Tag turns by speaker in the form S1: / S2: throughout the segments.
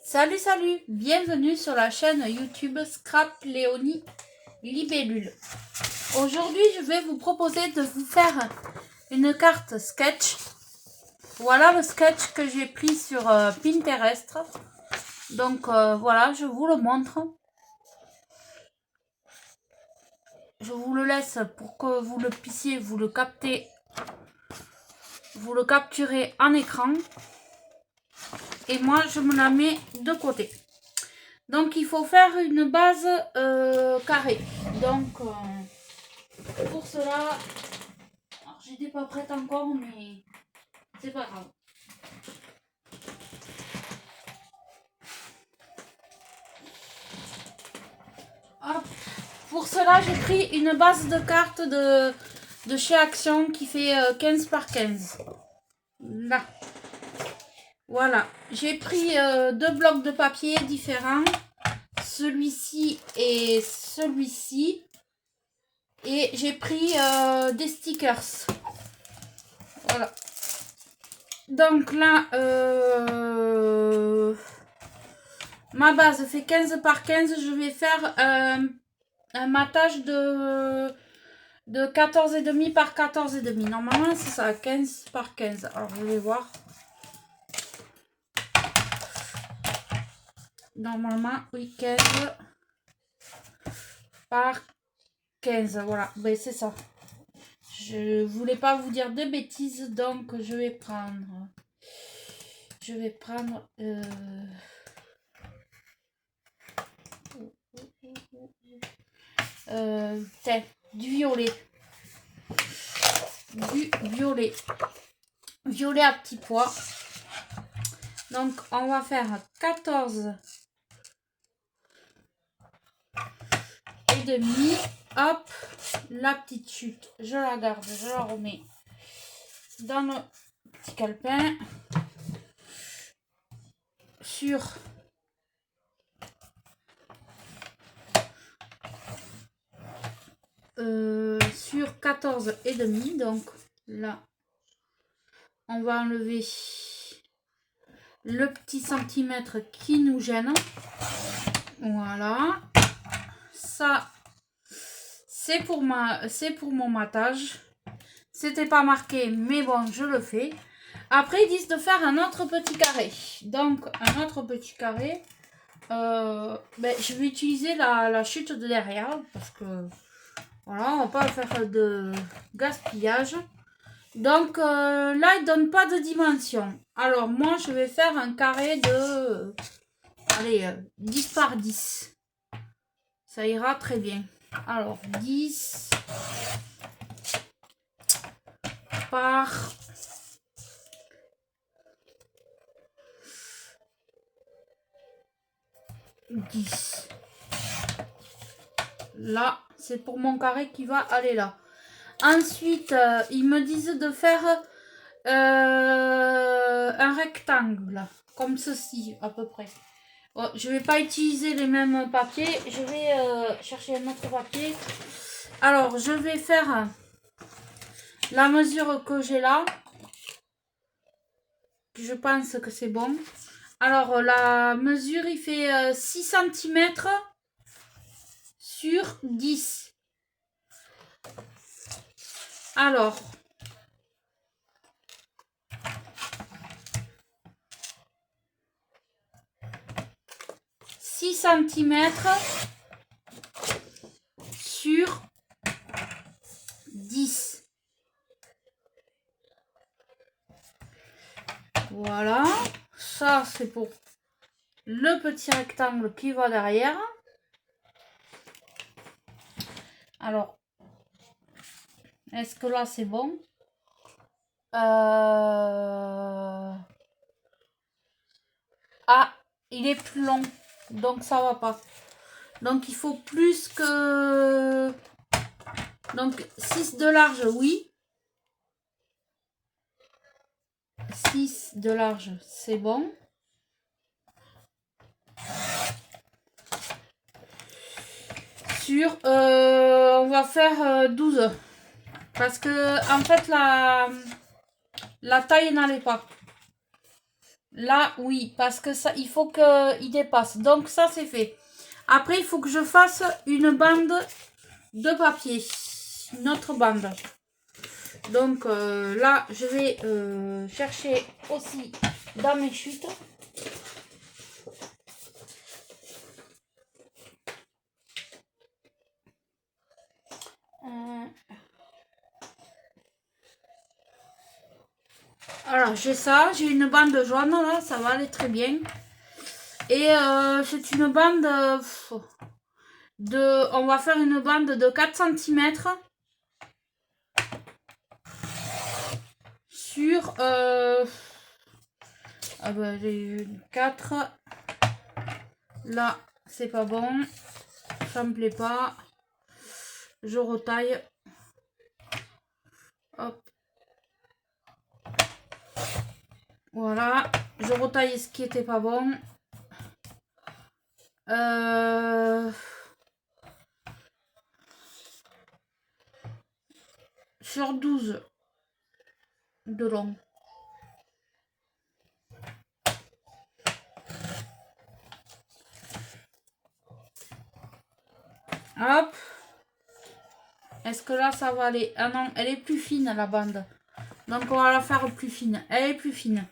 S1: Salut, salut! Bienvenue sur la chaîne YouTube Scrap Léonie Libellule. Aujourd'hui, je vais vous proposer de vous faire une carte sketch. Voilà le sketch que j'ai pris sur Pinterest. Donc voilà, je vous le montre. Je vous le laisse pour que vous le puissiez vous le capturer en écran. Et moi, je me la mets de côté. Donc, il faut faire une base carrée. Donc, pour cela, j'étais pas prête encore, mais c'est pas grave. Hop. Pour cela, j'ai pris une base de cartes de chez Action qui fait 15 par 15. Là. Voilà. J'ai pris deux blocs de papier différents. Celui-ci et celui-ci. Et j'ai pris des stickers. Voilà. Donc là, ma base fait 15 par 15. Je vais faire un matage de 14,5 par 14,5. Normalement, c'est ça, 15 par 15. Alors, je vais voir. Normalement, oui, 15 par 15. Voilà, ben, c'est ça. Je voulais pas vous dire de bêtises, donc je vais prendre du violet. Violet à petits pois. Donc on va faire 14 et demi. Hop, la petite chute, je la garde, je la remets dans le petit calepin. Sur 14 et demi. Donc là, on va enlever le petit centimètre qui nous gêne. Voilà. Ça, c'est pour mon matage. C'était pas marqué, mais bon, je le fais. Après, ils disent de faire un autre petit carré. Donc, un autre petit carré. Je vais utiliser la chute de derrière. Parce que, voilà, on va pas faire de gaspillage. Donc, là, ils donnent pas de dimension. Alors, moi, je vais faire un carré de... Allez, 10 par 10. Ça ira très bien. Alors, 10 par 10. Là, c'est pour mon carré qui va aller là. Ensuite, ils me disent de faire un rectangle, comme ceci, à peu près. Bon, je vais pas utiliser les mêmes papiers. Je vais chercher un autre papier. Alors, je vais faire la mesure que j'ai là. Je pense que c'est bon. Alors, la mesure, il fait 6 cm sur 10. Alors, centimètres sur 10. Voilà. Ça, c'est pour le petit rectangle qui va derrière. Alors, est-ce que là, c'est bon? Ah, il est plus long. Donc, ça va pas. Donc, il faut plus que... Donc, 6 de large, oui. 6 de large, c'est bon. Sur, on va faire 12. Parce que, en fait, la taille n'allait pas. Là, oui, parce que ça, il faut qu'il dépasse. Donc ça, c'est fait. Après, il faut que je fasse une bande de papier. Une autre bande. Donc là, je vais chercher aussi dans mes chutes. Alors, j'ai ça. J'ai une bande jaune, là. Ça va aller très bien. Et c'est une bande on va faire une bande de 4 cm sur ah ben, j'ai 4. Là, c'est pas bon. Ça me plaît pas. Je retaille. Hop. Voilà. Je retaille ce qui était pas bon. Sur 12 de long. Hop. Est-ce que là, ça va aller? Ah non, elle est plus fine, la bande. Donc, on va la faire plus fine. Elle est plus fine.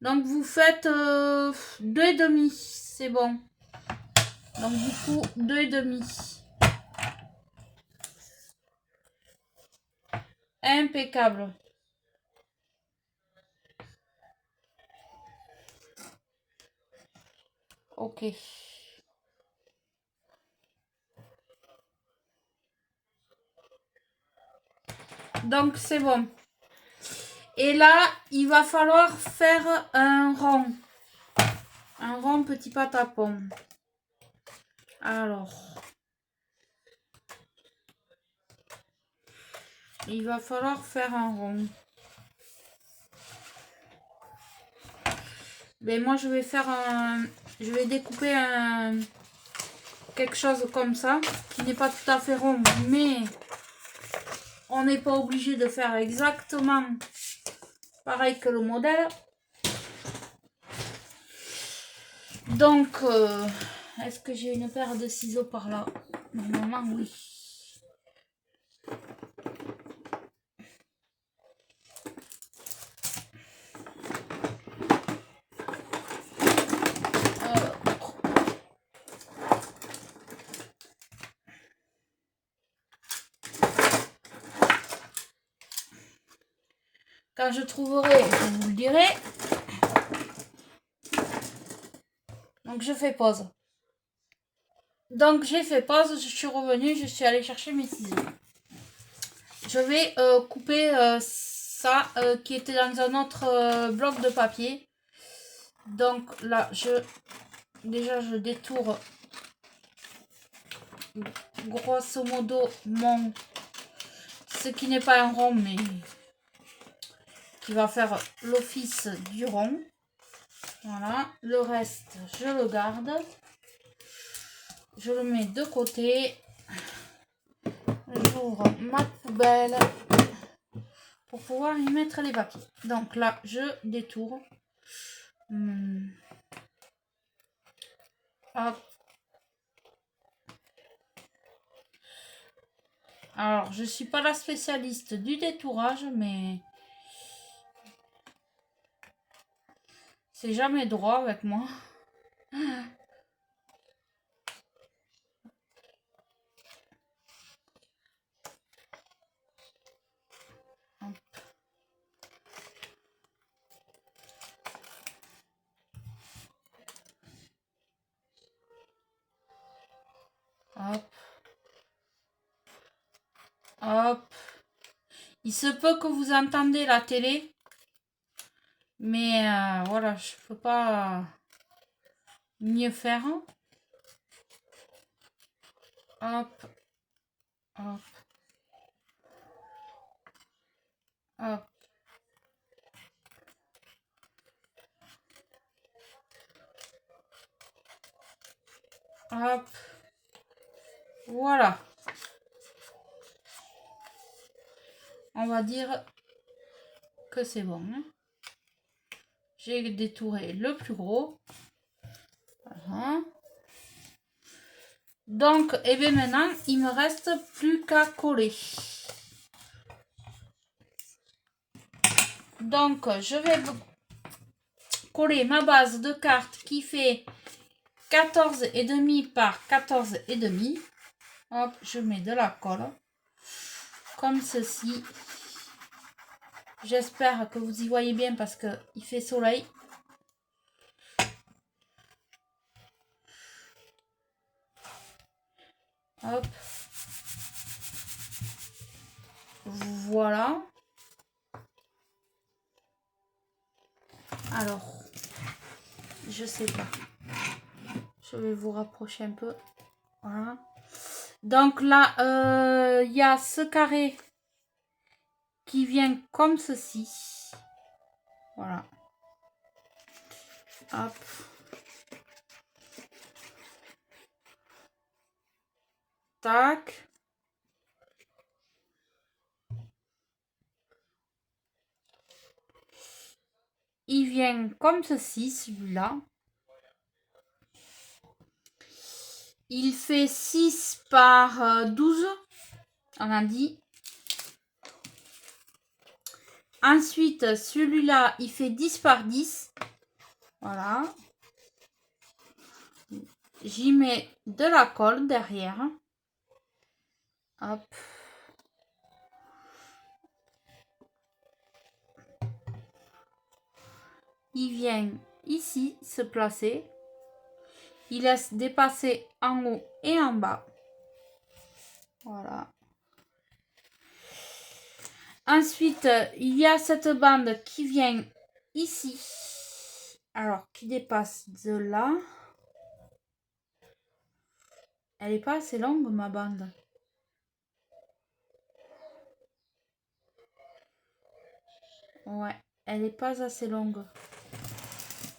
S1: Donc, vous faites 2,5. C'est bon. Donc, du coup, 2,5. Impeccable. Ok. Donc, c'est bon. Et là, il va falloir faire un rond. Un rond petit patapon. Alors. Il va falloir faire un rond. Mais moi, je vais faire un... Je vais découper un... quelque chose comme ça. Qui n'est pas tout à fait rond. Mais on n'est pas obligé de faire exactement pareil que le modèle. Donc, est-ce que j'ai une paire de ciseaux par là? Normalement, oui. Quand je trouverai, je vous le dirai. Donc, je fais pause. Donc, j'ai fait pause, je suis revenue, je suis allée chercher mes ciseaux. Je vais couper ça qui était dans un autre bloc de papier. Donc, là, déjà, je détourne grosso modo ce qui n'est pas un rond, mais qui va faire l'office du rond. Voilà, le reste, je le garde. Je le mets de côté. J'ouvre ma poubelle pour pouvoir y mettre les papiers. Donc là, je détourne. Hop. Alors, je suis pas la spécialiste du détourage, mais c'est jamais droit avec moi. Hop. Hop. Hop. Il se peut que vous entendez la télé, mais voilà, je peux pas mieux faire. Hop. Hop. Hop. Hop. Voilà. On va dire que c'est bon. Hein. J'ai détouré le plus gros. Voilà. Donc, et bien maintenant, il me reste plus qu'à coller. Donc, je vais coller ma base de cartes qui fait 14,5 par 14,5. Hop, je mets de la colle. Comme ceci. J'espère que vous y voyez bien parce qu'il fait soleil. Hop. Voilà. Alors, je sais pas. Je vais vous rapprocher un peu. Voilà. Donc là, il y a ce carré qui vient comme ceci. Voilà. Hop. Tac. Il vient comme ceci, celui-là. Il fait 6 par 12. On a dit. Ensuite, celui-là, il fait 10 par 10. Voilà. J'y mets de la colle derrière. Hop. Il vient ici se placer. Il laisse dépasser en haut et en bas. Voilà. Ensuite, il y a cette bande qui vient ici. Alors, qui dépasse de là. Elle n'est pas assez longue, ma bande. Ouais, elle n'est pas assez longue.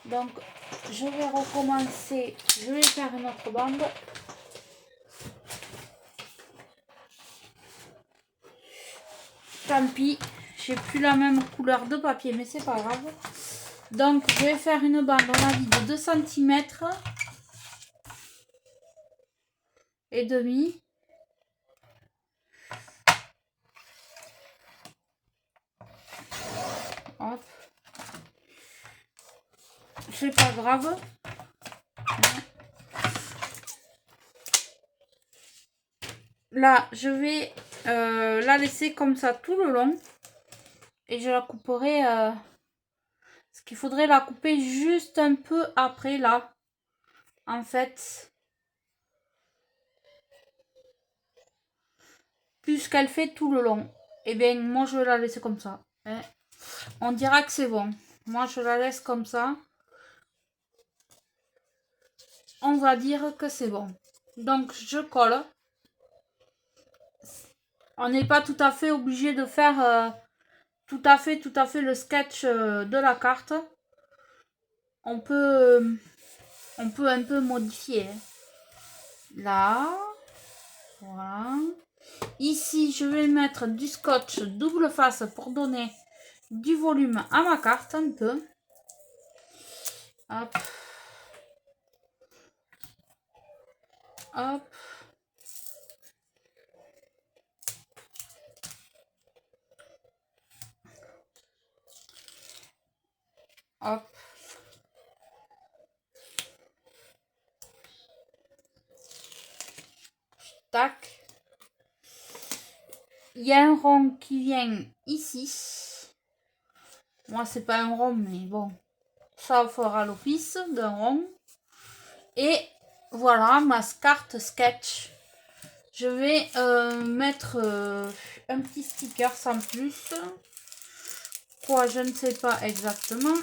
S1: Donc, je vais recommencer. Je vais faire une autre bande. Tant pis, j'ai plus la même couleur de papier, mais c'est pas grave. Donc, je vais faire une bande, on a dit, de 2 cm et demi. Hop. C'est pas grave. Là, je vais la laisser comme ça tout le long. Et je la couperai. Ce qu'il faudrait la couper juste un peu après là. En fait. Puisqu'elle fait tout le long. Et bien, moi, je vais la laisser comme ça. Hein. On dira que c'est bon. Moi, je la laisse comme ça. On va dire que c'est bon. Donc, je colle. On n'est pas tout à fait obligé de faire tout à fait le sketch de la carte. On peut un peu modifier. Là. Voilà. Ici, je vais mettre du scotch double face pour donner du volume à ma carte un peu. Hop. Hop. Hop. Tac. Il y a un rond qui vient ici. Moi, c'est pas un rond, mais bon. Ça fera l'office d'un rond. Et voilà ma carte sketch. Je vais mettre un petit sticker sans plus. Quoi, je ne sais pas exactement.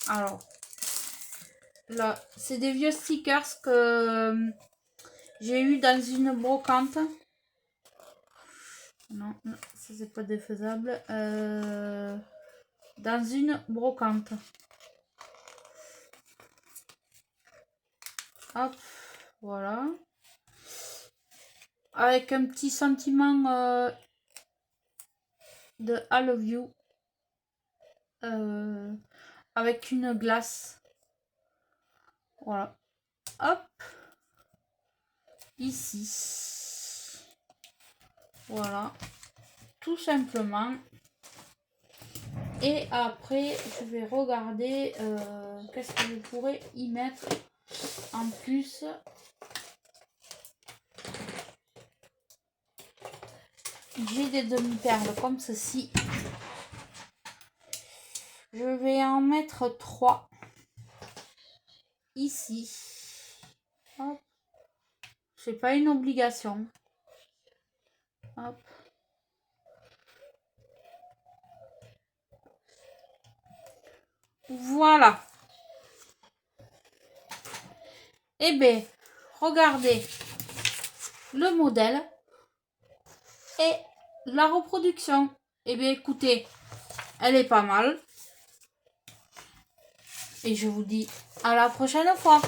S1: Alors, là, c'est des vieux stickers que j'ai eu dans une brocante. Non, ça c'est pas défaisable. Dans une brocante. Hop, voilà. avec un petit sentiment de I love you avec une glace. Voilà. Hop. Ici. Voilà. Tout simplement. Et après, je vais regarder qu'est-ce que je pourrais y mettre en plus. J'ai des demi-perles comme ceci. Je vais en mettre 3 ici. Hop. C'est pas une obligation. Hop. Voilà. Eh bien, regardez le modèle et la reproduction. Eh bien, écoutez, elle est pas mal. Et je vous dis à la prochaine fois.